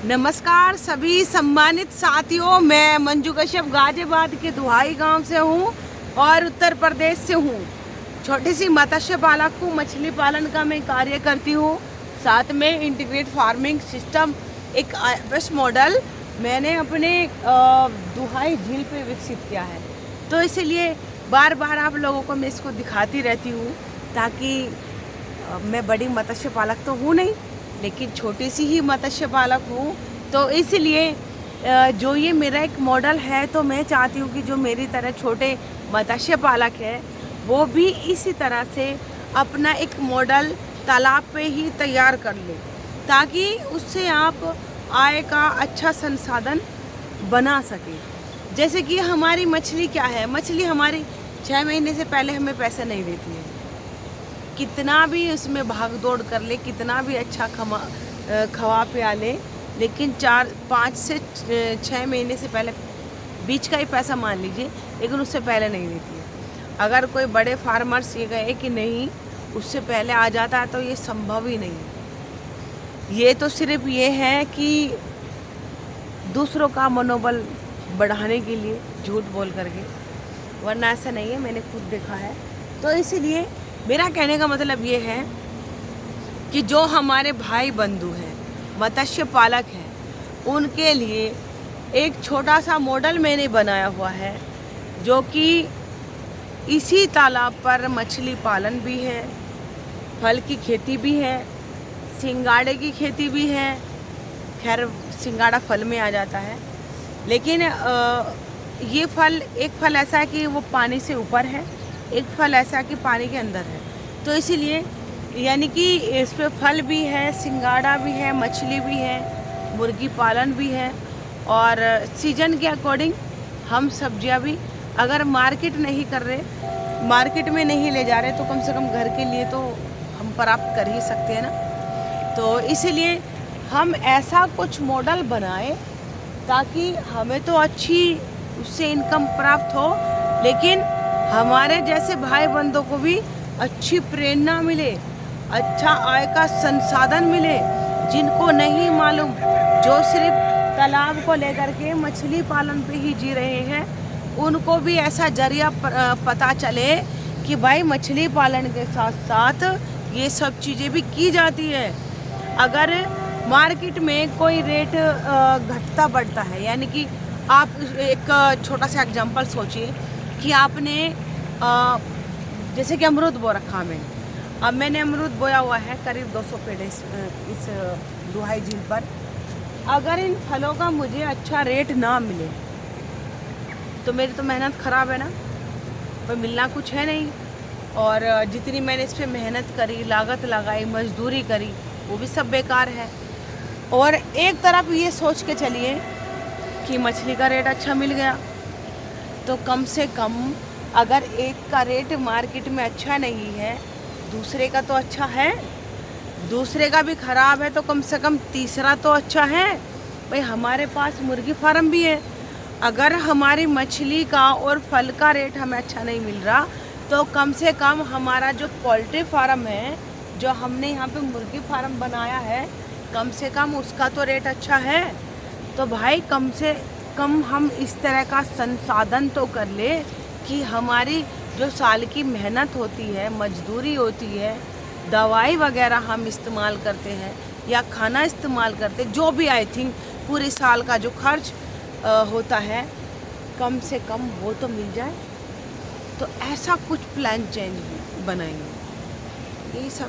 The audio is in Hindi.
नमस्कार सभी सम्मानित साथियों, मैं मंजू कश्यप गाजियाबाद के दुहाई गांव से हूं और उत्तर प्रदेश से हूं। छोटी सी मत्स्य पालक हूं, मछली पालन का मैं कार्य करती हूं। साथ में इंटीग्रेट फार्मिंग सिस्टम एक बेस्ट मॉडल मैंने अपने दुहाई झील पे विकसित किया है। तो इसलिए बार बार आप लोगों को मैं इसको दिखाती रहती हूँ, ताकि मैं बड़ी मत्स्य पालक तो हूँ नहीं, लेकिन छोटी सी ही मत्स्य पालक हूँ। तो इसलिए जो ये मेरा एक मॉडल है, तो मैं चाहती हूँ कि जो मेरी तरह छोटे मत्स्य पालक है वो भी इसी तरह से अपना एक मॉडल तालाब पे ही तैयार कर ले, ताकि उससे आप आय का अच्छा संसाधन बना सके। जैसे कि हमारी मछली क्या है, मछली हमारी 6 महीने से पहले हमें पैसे नहीं देती है। कितना भी उसमें भाग दौड़ कर ले, कितना भी अच्छा खवा पिया ले, लेकिन 4-5 से 6 महीने से पहले बीच का ही पैसा मान लीजिए, लेकिन उससे पहले नहीं देती है। अगर कोई बड़े फार्मर्स ये कहे कि नहीं उससे पहले आ जाता है, तो ये संभव ही नहीं है। ये तो सिर्फ ये है कि दूसरों का मनोबल बढ़ाने के लिए झूठ बोल करके, वरना ऐसा नहीं है, मैंने खुद देखा है। तो इसीलिए मेरा कहने का मतलब ये है कि जो हमारे भाई बंधु हैं, मत्स्य पालक हैं, उनके लिए एक छोटा सा मॉडल मैंने बनाया हुआ है, जो कि इसी तालाब पर मछली पालन भी है, फल की खेती भी है, सिंगाड़े की खेती भी है। खैर सिंगाड़ा फल में आ जाता है, लेकिन ये फल, एक फल ऐसा है कि वो पानी से ऊपर है, एक फल ऐसा कि पानी के अंदर है। तो इसीलिए यानी कि इस पे फल भी है, सिंगाड़ा भी है, मछली भी है, मुर्गी पालन भी है, और सीजन के अकॉर्डिंग हम सब्जियां भी, अगर मार्केट नहीं कर रहे, मार्केट में नहीं ले जा रहे, तो कम से कम घर के लिए तो हम प्राप्त कर ही सकते हैं ना। तो इसीलिए हम ऐसा कुछ मॉडल बनाए ताकि हमें तो अच्छी उससे इनकम प्राप्त हो, लेकिन हमारे जैसे भाई बंधुओं को भी अच्छी प्रेरणा मिले, अच्छा आय का संसाधन मिले। जिनको नहीं मालूम, जो सिर्फ तालाब को लेकर के मछली पालन पे ही जी रहे हैं, उनको भी ऐसा जरिया पता चले कि भाई मछली पालन के साथ साथ ये सब चीज़ें भी की जाती है। अगर मार्केट में कोई रेट घटता बढ़ता है, यानी कि आप एक छोटा सा एग्जांपल सोचिए कि आपने जैसे कि अमरूद बो रखा मैंने, अब मैंने अमरूद बोया हुआ है करीब 200 पेड़ इस दुहाई झील पर। अगर इन फलों का मुझे अच्छा रेट ना मिले, तो मेरी तो मेहनत ख़राब है ना, पर मिलना कुछ है नहीं। और जितनी मैंने इस पर मेहनत करी, लागत लगाई, मजदूरी करी, वो भी सब बेकार है। और एक तरफ ये सोच के चलिए कि मछली का रेट अच्छा मिल गया, तो कम से कम अगर एक का रेट मार्केट में अच्छा नहीं है, दूसरे का तो अच्छा है, दूसरे का भी ख़राब है, तो कम से कम तीसरा तो अच्छा है। भाई हमारे पास मुर्गी फार्म भी है, अगर हमारी मछली का और फल का रेट हमें अच्छा नहीं मिल रहा, तो कम से कम हमारा जो पोल्ट्री फार्म है, जो हमने यहाँ पे मुर्गी फार्म बनाया है, कम से कम उसका तो रेट अच्छा है। तो भाई कम से कम हम इस तरह का संसाधन तो कर ले कि हमारी जो साल की मेहनत होती है, मजदूरी होती है, दवाई वगैरह हम इस्तेमाल करते हैं या खाना इस्तेमाल करते हैं, जो भी आई थिंक पूरे साल का जो खर्च होता है, कम से कम वो तो मिल जाए। तो ऐसा कुछ प्लान चेंज बनाएंगे, यही सब